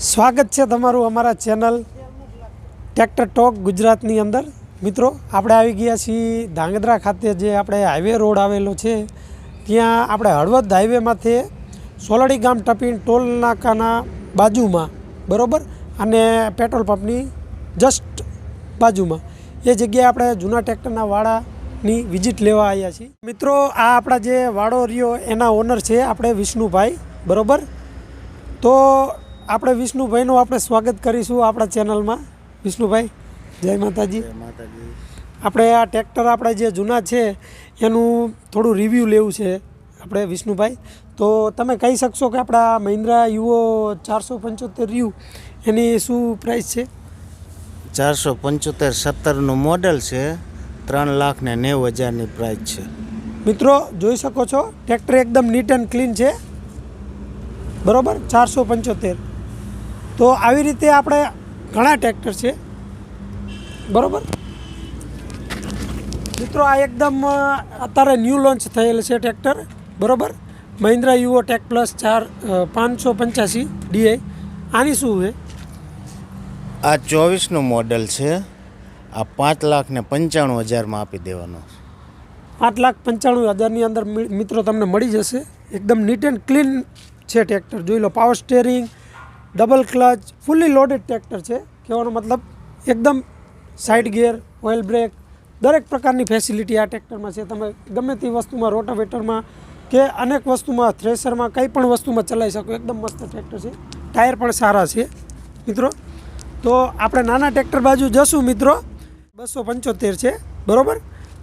સ્વાગત છે તમારું અમારા ચેનલ ટ્રેક્ટર ટોક ગુજરાતની અંદર। મિત્રો આપણે આવી ગયા છીએ ધાંગધ્રા ખાતે, જે આપણે હાઈવે રોડ આવેલો છે ત્યાં આપણે હળવદ હાઈવેમાંથી સોલડી ગામ ટપીને ટોલ નાકાના બાજુમાં બરાબર, અને પેટ્રોલ પંપની જસ્ટ બાજુમાં એ જગ્યાએ આપણે જૂના ટ્રેક્ટરના વાડાની વિઝિટ લેવા આવ્યા છીએ। મિત્રો આ આપણા જે વાડો રહ્યો એના ઓનર છે આપણે વિષ્ણુભાઈ બરાબર। તો આપણે વિષ્ણુભાઈનું આપણે સ્વાગત કરીશું આપણા ચેનલમાં। વિષ્ણુભાઈ જય માતાજી। આપણે આ ટ્રેક્ટર આપણે જે જૂના છે એનું થોડું રિવ્યૂ લેવું છે આપણે વિષ્ણુભાઈ, તો તમે કહી શકશો કે આપણા મહિન્દ્રા યુઓ 475 રહ્યું એની શું પ્રાઇસ છે? 475 17નું મોડલ છે, 3,90,000ની પ્રાઇસ છે। મિત્રો જોઈ શકો છો ટ્રેક્ટર એકદમ નીટ એન્ડ ક્લીન છે બરાબર, 475। તો આવી રીતે આપણે ઘણા ટ્રેક્ટર છે બરાબર। મિત્રો આ એકદમ અત્યારે ન્યૂ લોન્ચ થયેલ છે ટ્રેક્ટર બરાબર, મહિન્દ્રા યુઓ ટેક પ્લસ 585 DI। આની શું છે? આ 24નું મોડલ છે, આ 5,95,000માં આપી દેવાનો। 5,95,000ની અંદર મિત્રો તમને મળી જશે। એકદમ નીટ એન્ડ ક્લીન છે ટ્રેક્ટર, જોઈ લો। Power steering, double clutch, fully loaded tractor છે કહેવાનો મતલબ। એકદમ સાઇડ ગિયર, ઓઇલ બ્રેક, દરેક પ્રકારની ફેસિલિટી આ ટ્રેક્ટરમાં છે। તમે ગમે તે વસ્તુમાં, રોટાવેટરમાં કે અનેક વસ્તુમાં, થ્રેશરમાં, કંઈ પણ વસ્તુમાં ચલાવી શકો। એકદમ મસ્ત ટ્રેક્ટર છે, ટાયર પણ સારા છે મિત્રો। તો આપણે નાના ટ્રેક્ટર બાજુ જશું મિત્રો। 275 છે બરાબર,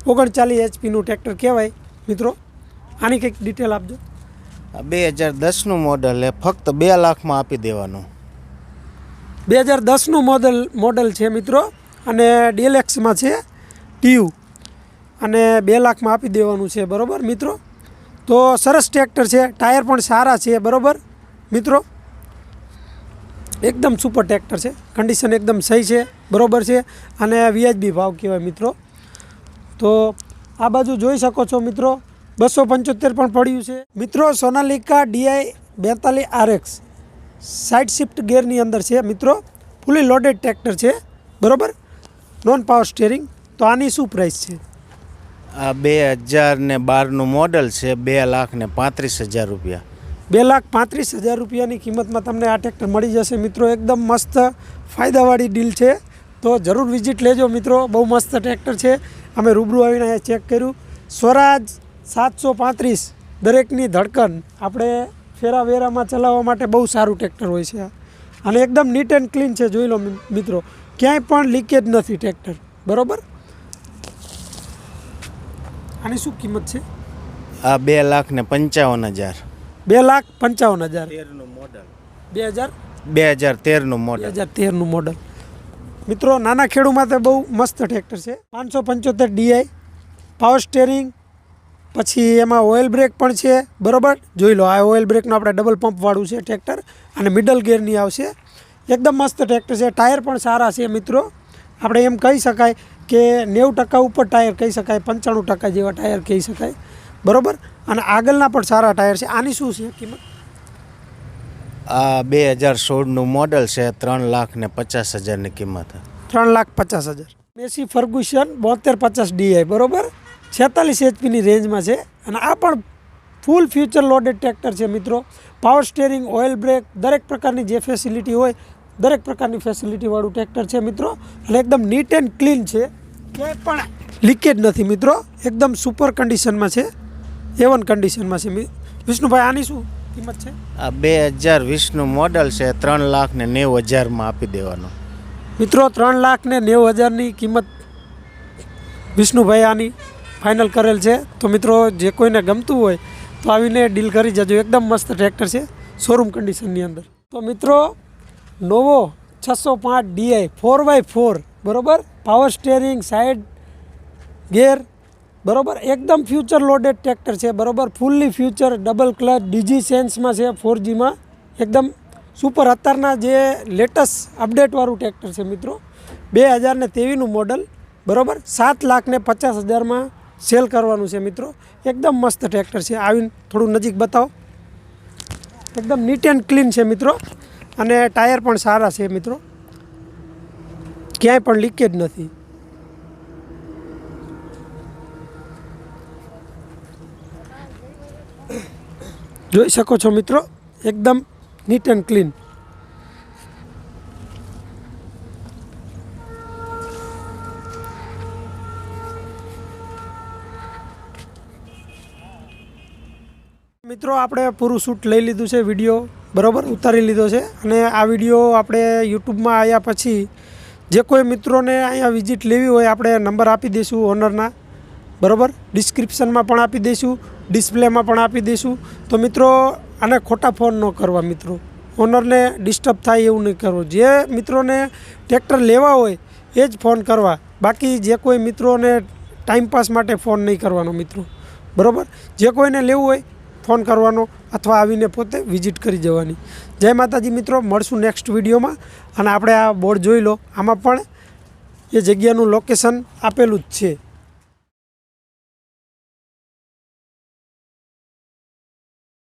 39 HP ટ્રેક્ટર કહેવાય મિત્રો। આની કંઈક ડિટેલ આપજો। 2010નું મોડલ એ ફક્ત 2 લાખમાં આપી દેવાનું। 2010નું મોડલ છે મિત્રો, અને DLXમાં છે TU, અને 2 લાખમાં આપી દેવાનું છે બરાબર મિત્રો। તો સરસ ટ્રેક્ટર છે, ટાયર પણ સારા છે બરાબર મિત્રો। એકદમ સુપર ટ્રેક્ટર છે, કન્ડિશન એકદમ સહી છે બરાબર છે, અને VIB ભાવ કહેવાય મિત્રો। તો આ બાજુ જોઈ શકો છો મિત્રો 275 પણ પડ્યું છે મિત્રો। Sonalika DI 42 RX side shift ગિયરની અંદર છે મિત્રો, ફૂલી લોડેડ ટ્રેક્ટર છે બરાબર, નોન પાવર સ્ટેરિંગ। તો આની શું પ્રાઇસ છે? આ 2012નું મોડલ છે, 2,35,000 રૂપિયા। 2,35,000 રૂપિયાની કિંમતમાં તમને આ ટ્રેક્ટર મળી જશે મિત્રો। એકદમ મસ્ત ફાયદાવાળી ડીલ છે, તો જરૂર વિઝિટ લેજો મિત્રો। બહુ મસ્ત ટ્રેક્ટર છે, અમે રૂબરૂ આવીને ચેક કર્યું। સ્વરાજ 735 દરેકની ધડકન, આપણે ફેરા વેરામાં ચલાવવા માટે બહુ સારું ટ્રેક્ટર હોય છે, અને એકદમ નીટ એન્ડ ક્લીન છે, જોઈ લો મિત્રો। ક્યાંય પણ લીકેજ નથી ટ્રેક્ટર બરાબર। આની શું કિંમત છે? આ 2,55,000। 2,55,000 13નું મોડલ, 2013નું મોડલ 2013નું મોડલ મિત્રો। નાના ખેડૂ માટે બહુ મસ્ત ટ્રેક્ટર છે। 575 DI, પાવર સ્ટેરિંગ, પછી એમાં ઓઇલ બ્રેક પણ છે બરાબર, જોઈ લો। આ ઓઇલ બ્રેકનું આપણે ડબલ પંપવાળું છે ટ્રેક્ટર, અને મિડલ ગિયરની આવશે। એકદમ મસ્ત ટ્રેક્ટર છે, ટાયર પણ સારા છે મિત્રો। આપણે એમ કહી શકાય કે 90% ઉપર ટાયર કહી શકાય, 95% જેવા ટાયર કહી શકાય બરાબર, અને આગળના પણ સારા ટાયર છે। આની શું છે કિંમત? આ 2016નું મોડલ છે, 3,50,000ની કિંમત। 3,50,000। મેસી ફર્ગ્યુસન 7250 DI બરાબર, 46 HPની રેન્જમાં છે, અને આ પણ ફૂલ ફ્યુચર લોડેડ ટ્રેક્ટર છે મિત્રો। પાવર સ્ટેરિંગ, ઓઇલ બ્રેક, દરેક પ્રકારની જે ફેસિલિટી હોય દરેક પ્રકારની ફેસિલિટીવાળું ટ્રેક્ટર છે મિત્રો, અને એકદમ નીટ એન્ડ ક્લીન છે, ક્યાંય પણ લીકેજ નથી મિત્રો। એકદમ સુપર કન્ડિશનમાં છે, A1 કન્ડિશનમાં છે વિષ્ણુભાઈ। આની શું કિંમત છે? આ 2020નું મોડલ છે, 3,90,000માં આપી દેવાનું મિત્રો। 3,90,000ની કિંમત વિષ્ણુભાઈ આની ફાઇનલ કરેલ છે। તો મિત્રો જે કોઈને ગમતું હોય તો આવીને ડીલ કરી જજો। એકદમ મસ્ત ટ્રેક્ટર છે, શોરૂમ કન્ડિશનની અંદર। તો મિત્રો નોવો 605 DI 4x4 બરાબર, પાવર સ્ટેરિંગ, સાઇડ ગિયર બરાબર, એકદમ ફ્યુચર લોડેડ ટ્રેક્ટર છે બરાબર, fully future, double clutch, DG સેન્સમાં છે, 4Gમાં, એકદમ સુપર અત્યારના જે લેટેસ્ટ અપડેટવાળું ટ્રેક્ટર છે મિત્રો। 2023નું મોડલ બરાબર, 7,50,000માં સેલ કરવાનું છે મિત્રો। એકદમ મસ્ત ટ્રેક્ટર છે, આવીને થોડું નજીક બતાવો। એકદમ નીટ એન્ડ ક્લીન છે મિત્રો, અને ટાયર પણ સારા છે મિત્રો, ક્યાંય પણ લીકેજ નથી. જોઈ શકો છો મિત્રો, એકદમ નીટ એન્ડ ક્લીન. મિત્રો આપણે પૂરું શૂટ લઈ લીધું છે, વિડીયો બરાબર ઉતારી લીધો છે. અને આ વિડીયો આપણે યુટ્યુબમાં આવ્યા પછી જે કોઈ મિત્રોને અહીંયા વિઝિટ લેવી હોય આપણે નંબર આપી દઈશું ઓનરના, બરાબર. ડિસ્ક્રિપ્શનમાં પણ આપી દઈશું, ડિસ્પ્લેમાં પણ આપી દઈશું. તો મિત્રો આને ખોટા ફોન ન કરવા મિત્રો, ઓનરને ડિસ્ટર્બ થાય એવું નહીં કરવું. જે મિત્રોને ટ્રેક્ટર લેવા હોય એ જ ફોન કરવા, બાકી જે કોઈ મિત્રોને ટાઈમપાસ માટે ફોન નહીં કરવાનો મિત્રો, બરાબર. જે કોઈને લેવું હોય ફોન કરવાનો અથવા આવીને પોતે વિઝિટ કરી જવાની. જય માતાજી મિત્રો, મળશું નેક્સ્ટ વિડીયોમાં. અને આપણે આ બોર્ડ જોઈ લો, આમાં પણ એ જગ્યાનું લોકેશન આપેલું જ છે.